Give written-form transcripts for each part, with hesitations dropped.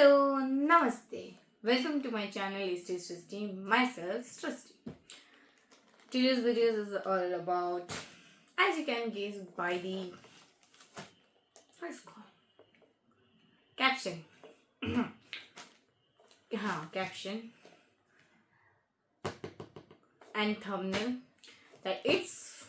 Hello, Namaste. Welcome to my channel Easty Srishti, myself Srishti. Today's video is all about, as you can guess by the caption. Caption and thumbnail, that it's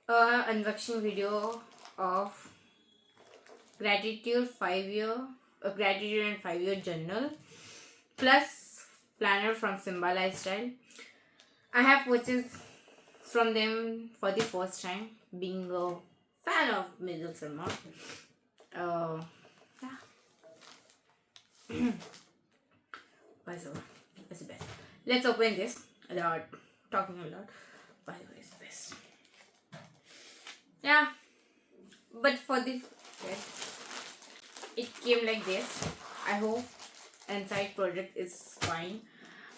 a unboxing video of gratitude and 5-year journal plus planner from Simba Lifestyle. I have purchased from them for the first time, being a fan of Middle Sharma. By the way, it's the best. Let's open this without talking a lot. By the way, it's the best. Yeah, but for the it came like this. I hope inside product is fine,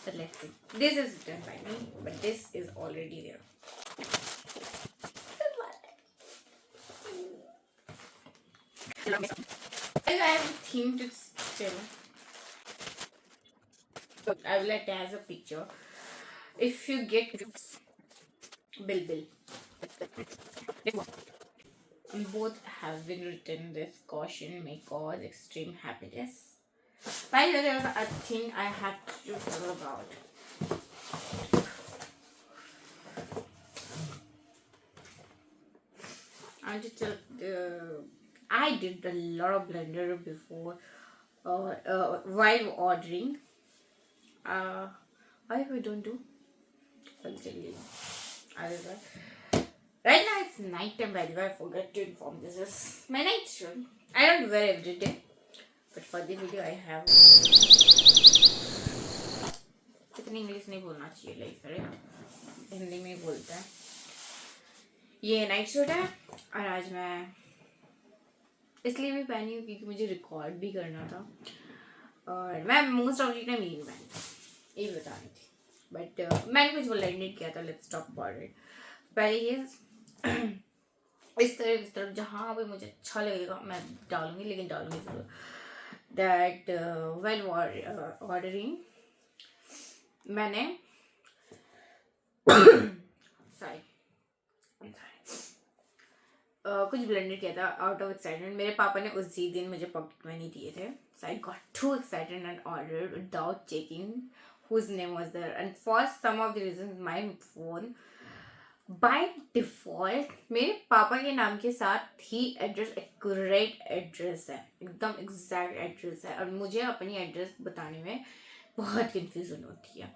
but let's see. This is written by me, but this is already there. I have a theme to tell. I will attach a picture. If you get Bill. Both have been written this caution may cause extreme happiness. By the way, there's a thing I have to tell about. I want to tell I did a lot of blunder before while ordering. Why we don't do? I'll tell you. Right now it's night time, by the way. I forgot to inform. This is my night shirt. I don't wear every day, but for the video I have. इतनी English नहीं बोलना चाहिए life है, हिंदी में ही बोलते हैं. ये night suit है और आज मैं इसलिए भी पहनी हूँ क्योंकि मुझे रिकॉर्ड भी करना था और मैं मोस्ट ऑफ द टाइम यही पहनी, यही बता रही थी. बट मैंने कुछ ब्लेंडेड किया था. Let's talk about it. पहले ये इस तरफ जहाँ पे मुझे अच्छा लगेगा मैं डालूंगी, लेकिन डालूंगी जरूर. दैट वेल ऑर्डरिंग मैंने सॉरी कुछ ब्लेंडेड किया था आउट ऑफ एक्साइटमेंट. मेरे पापा ने उसी दिन मुझे पॉकेट मनी दिए थे, so I got to excited and ordered without checking whose name was there. And for some of the reasons my phone by default मेरे पापा के नाम के साथ ही एड्रेस एक्यूरेट एड्रेस है, एकदम एग्जैक्ट एड्रेस है, और मुझे अपनी एड्रेस बताने में बहुत कंफ्यूजन होती है.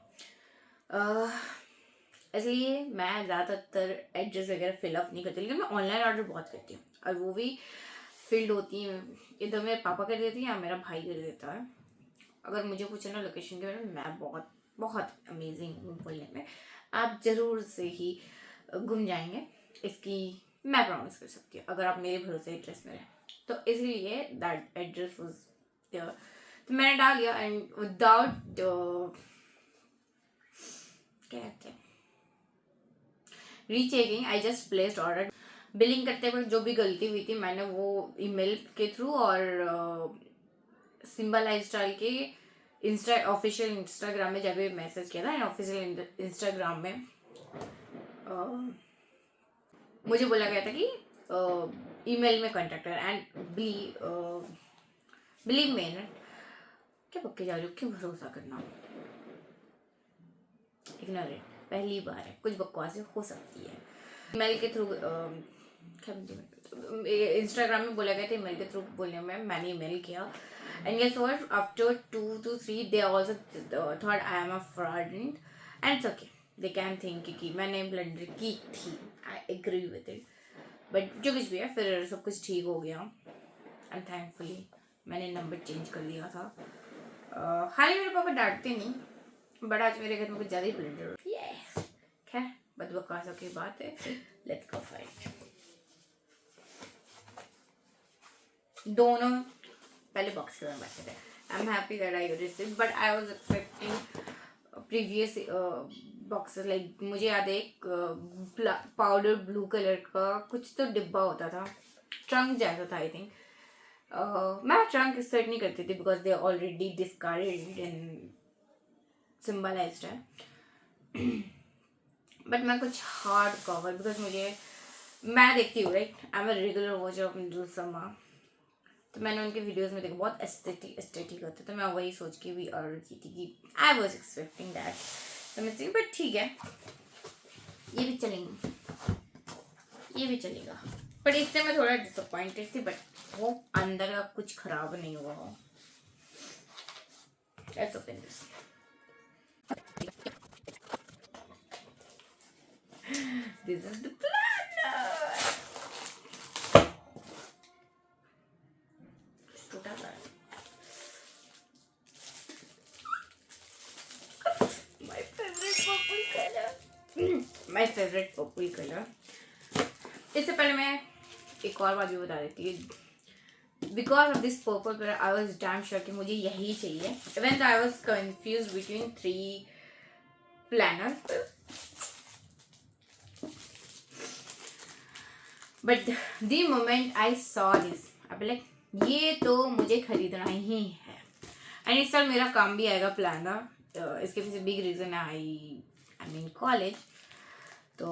इसलिए मैं ज़्यादातर एड्रेस वगैरह फिलअप नहीं करती, लेकिन मैं ऑनलाइन ऑर्डर बहुत करती हूँ और वो भी फील्ड होती है. इधर मेरे पापा कर देते हैं या मेरा भाई कर देता है. अगर मुझे पूछे ना लोकेशन के बारे में, मैं बहुत बहुत अमेजिंग हूँ बोलने में. आप ज़रूर से ही घूम जाएंगे, इसकी मैं प्रॉमिस कर सकती हूँ अगर आप मेरे भरोसे एड्रेस में रहें. तो इसलिए दैट एड्रेस वाज देयर, तो मैंने डाल दिया एंड विदाउट क्या कहते हैं rechecking I just placed order. Billing करते वक्त जो भी गलती हुई थी मैंने वो ईमेल के थ्रू और सिम्बा लाइफस्टाइल के ऑफिशियल इंस्टाग्राम में जाके मैसेज किया था. एंड ऑफिशियल इंस्टाग्राम में मुझे बोला गया था कि ईमेल में कॉन्टैक्ट कर. एंड बिलीव मी, क्या पक्के जा रही हो, क्यों भरोसा करना, इग्नोर इट. पहली बार है, कुछ बकवासें हो सकती है. ईमेल के थ्रू इंस्टाग्राम में बोला गया था, ईमेल के थ्रू बोलने में मैंने ईमेल किया. And guess what? After 2 to 3, they also thought I am a fraudulent. And it's okay. They can think कि मैंने ब्लंडर की थी. I agree with it. But जो कुछ भी है, फिर सब कुछ ठीक हो गया. And thankfully मैंने नंबर चेंज कर दिया था. हाल ही मेरे पापा डांटते नहीं, बट आज मेरे घर में कुछ ज़्यादा ही ब्लंडर. Yes. खैर बद बकवासों की बात है. Let's go for it. दोनों पहले बॉक्स के बारे में बात करते हैं. I am happy that I received, but I was expecting previous boxes. Like मुझे याद है एक पाउडर ब्लू कलर का कुछ तो डिब्बा होता था, ट्रंक जैसा था आई थिंक. मैं ट्रंक सेट नहीं करती थी because they already discarded and symbolized है. बट मैं कुछ हार्ड कवर बिकॉज मैं देखती हूँ right. I am a regular watcher of Mridul Sharma. तो मैंने उनके वीडियोस में देखा बहुत एस्थेटिक होते. तो मैं वही सोच के भी ऑर्डर की थी कि आई वॉज एक्सपेक्टिंग दैट. समझती हूँ बट ठीक है ये भी चलेगा. बट इससे मैं थोड़ा डिसअपॉइंटेड थी. बट वो अंदर का कुछ खराब नहीं हुआ हो. Let's open this. This is the planner. टूटा था. My favourite purple colour. इससे पहले मैं एक और बात भी बता देती हूँ. Because of this purple colour I was damn sure कि मुझे यही चाहिए. Even I was confuse between 3 planner. But the moment I saw this I like ये तो मुझे खरीदना ही है. एंड इस साल मेरा काम भी आएगा प्लानर. इसके पीछे बिग रीज़न है आई मीन कॉलेज. तो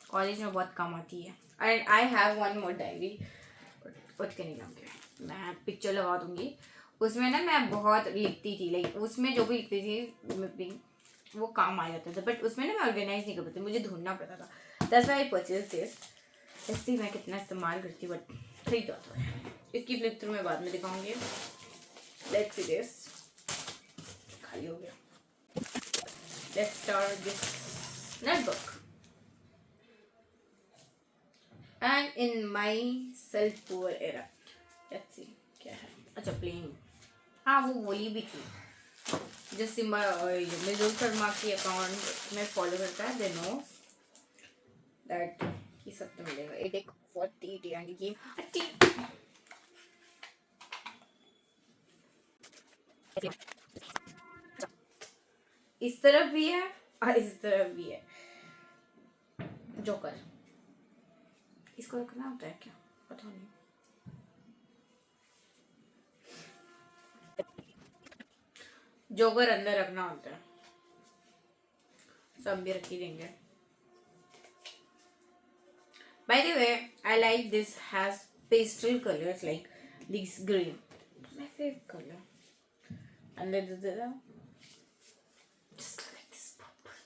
कॉलेज में बहुत काम आती है. And I have one more diary. कुछ के नहीं लगे मैं पिक्चर लगा दूंगी. उसमें ना मैं बहुत लिखती थी. लाइक उसमें जो भी लिखती थी वो काम आ जाता था. बट उसमें ना मैं ऑर्गेनाइज नहीं कर पाती. मुझे ढूंढना पड़ता था. That's why I purchase this. इससे मैं कितना इस्तेमाल करती हूँ बट खरीदा तो है. इसकी फ्लिप थ्रू मैं बाद में दिखाऊंगी. Let's see this. खाली हो गया. Let's start this notebook. And in my self poor era. Let's see क्या है. अच्छा प्लेन. हाँ वो बोली भी थी जो मृदुल शर्मा की अकाउंट में फॉलो करता है. दे नो दैट ये सब तो मिलेगा. एक एक 40 यानी कि इस तरफ भी है और इस तरफ भी है. जोकर इसको रखना होता है क्या पता नहीं. जोकर अंदर रखना होता है. सब भी रख ही देंगे. By the way, I like this has pastel colors like this green. My favorite color. And then just look at this purple.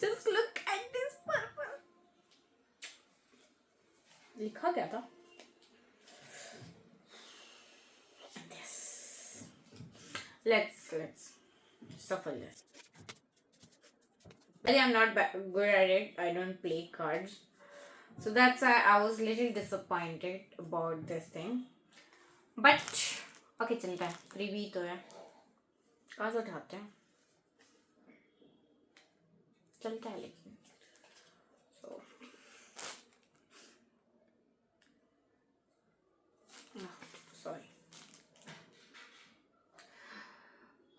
Just look at this purple. लिखा क्या था? This. Let's shuffle this. I'm not good at it. I don't play cards. So that's why I was little disappointed about this thing. But okay चलता है. Freebie तो है. कहाँ से उठाते हैं. चलता है लेकिन. So sorry.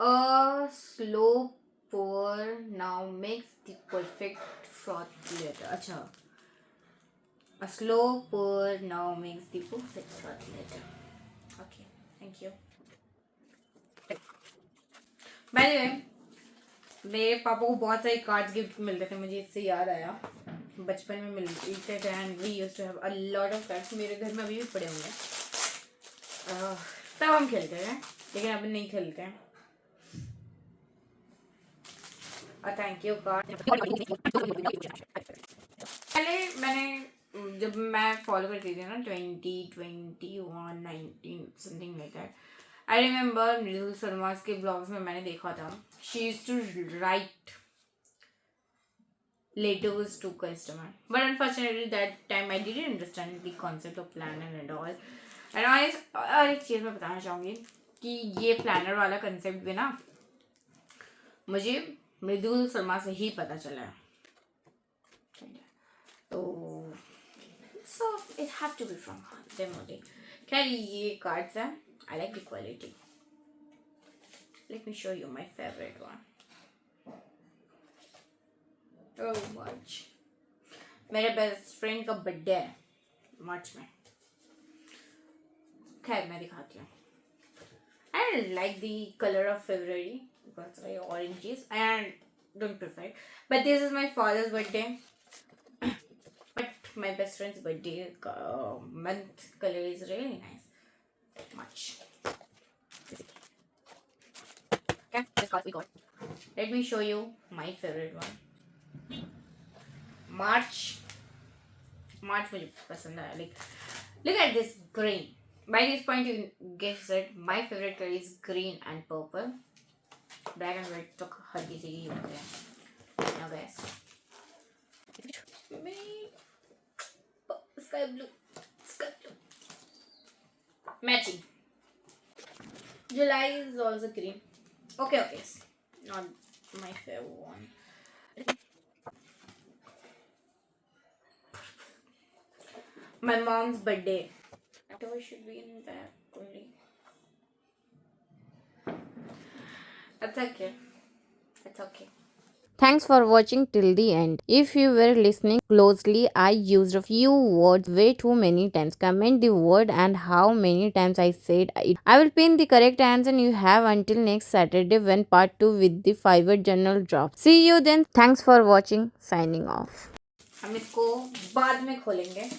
A slow pour now makes the perfect froth letter. अच्छा. A slow pour now makes the perfect froth letter. Okay, thank you. By the way, मेरे पापा को बहुत सारे कार्ड्स गिफ्ट मिलते थे. मुझे इससे याद आया बचपन में मिलते थे. And we used to have a lot of cards. मेरे घर में अभी भी पड़े होंगे. तब हम खेलते थे लेकिन अब नहीं खेलते हैं. Thank you card. पहले मैंने जब मैं फॉलो करती थी ना 2021 something like that. I remember Mridul Sharma के ब्लॉग्स में मैंने देखा था. She used to write letters to customer. But unfortunately that time I didn't understand the concept of planner and all. And और एक चीज़ मैं बताना चाहूँगी कि ये प्लानर वाला कंसेप्ट भी ना मुझे मृदुल शर्मा से ही पता चला है. तो so it have to be from them only. खैर ये कार्ड्स हैं. I like the quality. Let me show you my favorite one. Oh March. मेरे बेस्ट फ्रेंड का बर्थडे है मार्च में. खैर मैं दिखाती हूँ. I like the color of February because it's very oranges and don't prefer it. But this is my father's birthday. But my best friend's birthday month color is really nice. Much. Okay, this is what we got. Let me show you my favorite one. March. March मुझे पसंद आया. Like, look at this green. By this point you guess that my favorite color is green and purple. Black and white तो हर किसी की होते हैं. Now guys. Sky blue. Sky blue. Matching. July is also green. Okay. Not my favorite one. My mom's birthday. October should be in back only. That's okay. It's okay. Thanks for watching till the end. If you were listening closely, I used a few words way too many times. Comment the word and how many times I said it. I will pin the correct answer and you have until next Saturday when part 2 with the Fiverr journal drop. See you then. Thanks for watching. Signing off. हम इसको बाद में खोलेंगे.